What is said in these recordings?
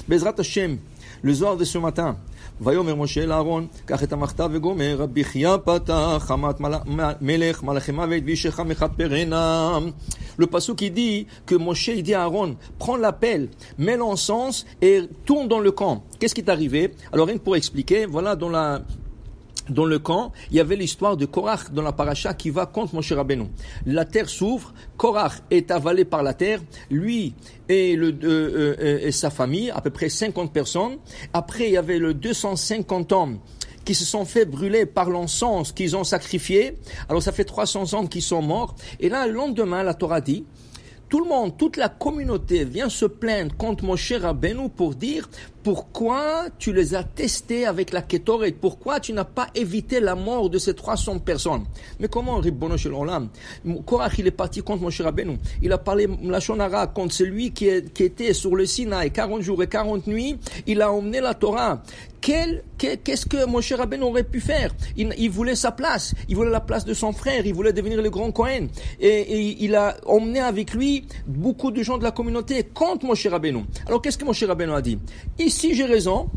Bezrat Hashem, le Zohar de ce matin. ויאמר משה אל אהרון, קח את המכתב וגומר, רבי חייא פתח, חמת מלך, מלאכי מוות, ואישך מכפרנה. Le pasuk qui dit que Moshe dit à Aaron, prends l'appel, mets l'encens et tourne dans le camp. Qu'est-ce qui est arrivé? Alors rien que pour expliquer, voilà dans le camp, il y avait l'histoire de Korach dans la paracha qui va contre Moshe Rabbeinu. La terre s'ouvre, Korach est avalé par la terre, lui et sa famille, à peu près 50 personnes. Après, il y avait le 250 hommes qui se sont fait brûler par l'encens qu'ils ont sacrifié. Alors ça fait 300 hommes qui sont morts. Et là, le lendemain, la Torah dit, tout le monde, toute la communauté vient se plaindre contre Moshe Rabbeinu pour dire pourquoi tu les as testés avec la Kétoret, pourquoi tu n'as pas évité la mort de ces 300 personnes. Mais comment, Ribbono Shel Olam, Korach, il est parti contre Moshe Rabbeinu, il a parlé Lashon Hara contre celui qui était sur le Sinaï 40 jours et 40 nuits, il a emmené la Torah. Qu'est-ce que Moshe Rabbeinu aurait pu faire? Il voulait sa place, il voulait la place de son frère, il voulait devenir le grand Kohen. Et il a emmené avec lui beaucoup de gens de la communauté contre Moshe Rabbeinu. Alors qu'est-ce que Moshe Rabbeinu a dit? Ici j'ai raison,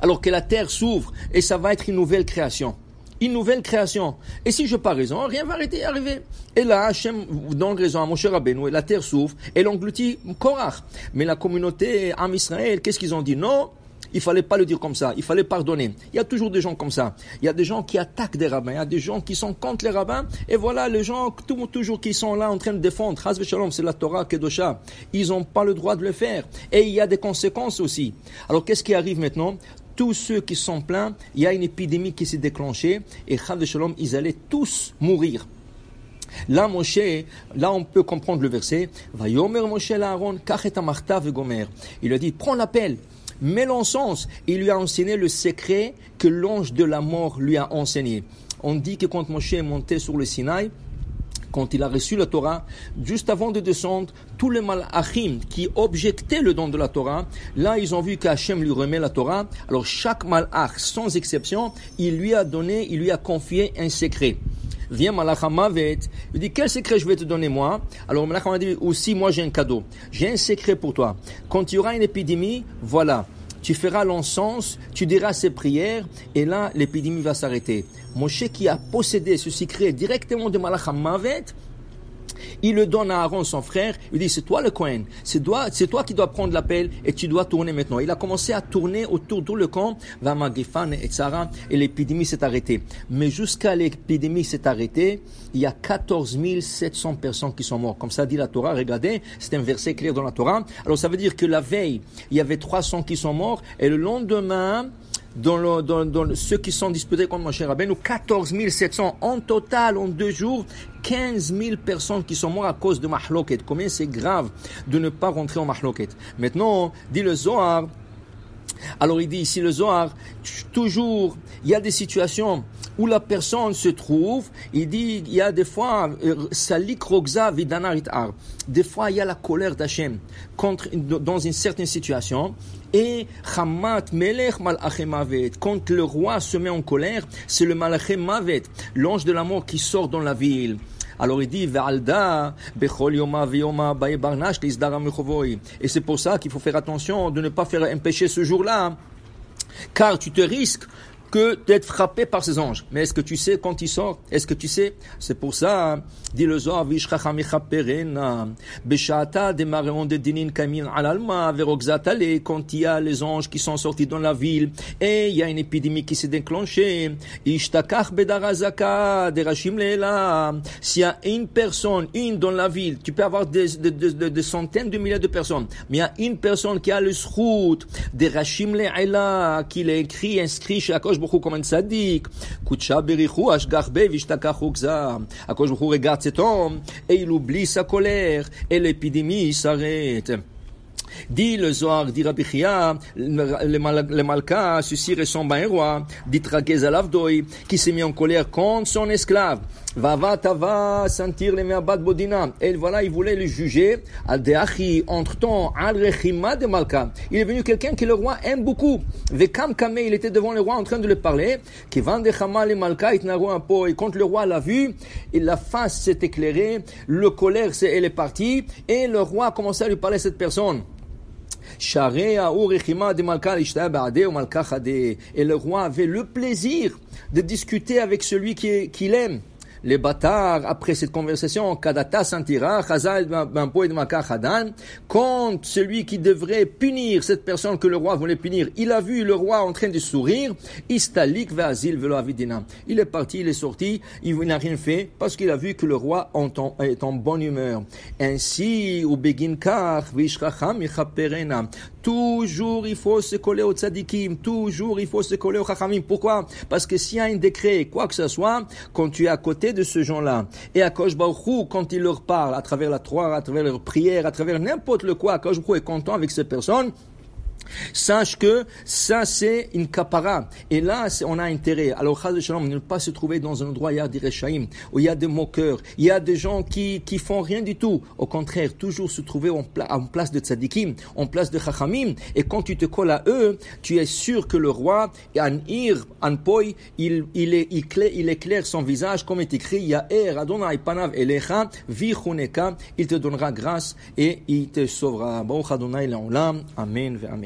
alors que la terre s'ouvre et ça va être une nouvelle création. Une nouvelle création. Et si je n'ai pas raison, rien va arriver. Et là, Hachem donne raison à Moshe Rabbeinu et la terre s'ouvre et l'engloutit Korach. Mais la communauté, Am Israël, qu'est-ce qu'ils ont dit? Non, il fallait pas le dire comme ça, il fallait pardonner. Il y a toujours des gens comme ça. Il y a des gens qui attaquent des rabbins, il y a des gens qui sont contre les rabbins, et voilà, les gens toujours qui sont là en train de défendre. Chas v'shalom, c'est la Torah Kedosha. Ils n'ont pas le droit de le faire. Et il y a des conséquences aussi. Alors qu'est-ce qui arrive maintenant? Tous ceux qui sont pleins, il y a une épidémie qui s'est déclenchée, et Chas v'shalom, ils allaient tous mourir. Là, Moshe, là on peut comprendre le verset. Vayomer Moshe l'Aaron, kach et amarta vegomer. Il a dit, prends l'appel. Mets l'encens. Il lui a enseigné le secret que l'ange de la mort lui a enseigné. On dit que quand Moshe est monté sur le Sinaï, quand il a reçu la Torah, juste avant de descendre, tous les malachim qui objectaient le don de la Torah, là ils ont vu qu'Hachem lui remet la Torah. Alors chaque malach, sans exception, il lui a confié un secret. Viens Malach HaMavet, il dit quel secret je vais te donner moi? Alors Malach HaMavet dit aussi moi j'ai un cadeau, j'ai un secret pour toi. Quand il y aura une épidémie, voilà, tu feras l'encens, tu diras ces prières et là l'épidémie va s'arrêter. Moshe qui a possédé ce secret directement de Malach HaMavet, il le donne à Aaron, son frère, il dit c'est toi le Kohen, c'est toi qui dois prendre l'appel et tu dois tourner maintenant. Il a commencé à tourner autour de le camp, et l'épidémie s'est arrêtée. Mais jusqu'à l'épidémie s'est arrêtée, il y a 14 700 personnes qui sont mortes. Comme ça dit la Torah, regardez, c'est un verset clair dans la Torah. Alors ça veut dire que la veille, il y avait 300 qui sont morts et le lendemain, dans ceux qui sont disputés contre Moshe Rabbeinu, 14 700 en total en 2 jours, 15 000 personnes qui sont mortes à cause de Mahloket. Combien c'est grave de ne pas rentrer en Mahloket. Maintenant, dit le Zohar, alors il dit ici le Zohar, toujours, il y a des situations où la personne se trouve, il dit, il y a des fois, Salik Rogza Vidanarit Ar, des fois il y a la colère d'Hachem dans une certaine situation, et Chamat Melech Malachei Mavet, quand le roi se met en colère, c'est le Malachei Mavet, l'ange de la mort qui sort dans la ville. Alors il dit Ve'alda bechol yoma veyoma bae barnash lizdara mechovoi. Et c'est pour ça qu'il faut faire attention de ne pas faire un péché ce jour-là, car tu te risques que d'être frappé par ces anges. Mais est-ce que tu sais quand ils sortent? Est-ce que tu sais? C'est pour ça, dit le Zohar, Vishchacha mechaperena, Beshata demareon de dinin kamin alalma, verogzatale, quand il y a les anges qui sont sortis dans la ville, et il y a une épidémie qui s'est déclenchée, Ishtakach bedarazaka, derashim leela, s'il y a une personne, dans la ville, tu peux avoir des centaines de milliers de personnes, mais il y a une personne qui a le srout, derashim leela, qu'il a inscrit chez Akosh Baruch Hu comme un tzaddik, Kutsha berichu ashgach be vishtakach ukza. Akosh Baruch Hu regarde cet homme et il oublie sa colère et l'épidémie s'arrête. Dit le Zohar, dit Rabbi Chia, le Malka, ceci ressemble à un roi, dit Ragez Alavdoi, qui s'est mis en colère contre son esclave. Va sentir les me'abat bodina. Et voilà, il voulait le juger. Al deachi, entre-temps, al rechima de Malka. Il est venu quelqu'un que le roi aime beaucoup. Vekam kame, il était devant le roi en train de le parler. Qui vend de chama le Malka, itnaru un po. Et quand le roi l'a vu, et la face s'est éclairée, le colère elle est partie, et le roi a commencé à lui parler à cette personne. Et le roi avait le plaisir de discuter avec celui qu'il aime. Les bâtards, après cette conversation, Kadata sentira, quand celui qui devrait punir cette personne que le roi voulait punir, il a vu le roi en train de sourire, Istalik ve'azil velo avidina. Il est parti, il est sorti, il n'a rien fait, parce qu'il a vu que le roi est en bonne humeur. Ainsi, ou beginkar, vishracham ichaperena. Toujours il faut se coller au tzadikim, toujours il faut se coller au chachamim. Pourquoi? Parce que s'il y a un décret, quoi que ce soit, quand tu es à côté de ce gens-là, et Akadosh Baruch Hu, quand il leur parle, à travers la Torah, à travers leurs prières, à travers n'importe le quoi, Akadosh Baruch Hu est content avec ces personnes, sache que ça c'est une kapara. Et là, on a intérêt. Alors, Chaz Shalom, ne pas se trouver dans un endroit où il y a des rechaïm, où il y a des moqueurs, il y a des gens qui font rien du tout. Au contraire, toujours se trouver en place de tzadikim, en place de chachamim. Et quand tu te colles à eux, tu es sûr que le roi, an poi, il éclaire son visage, comme est écrit, Ya'er Adonai panav elecha vichuneka, il te donnera grâce et il te sauvera. Baruch Adonai le'olam. Amen ve amen.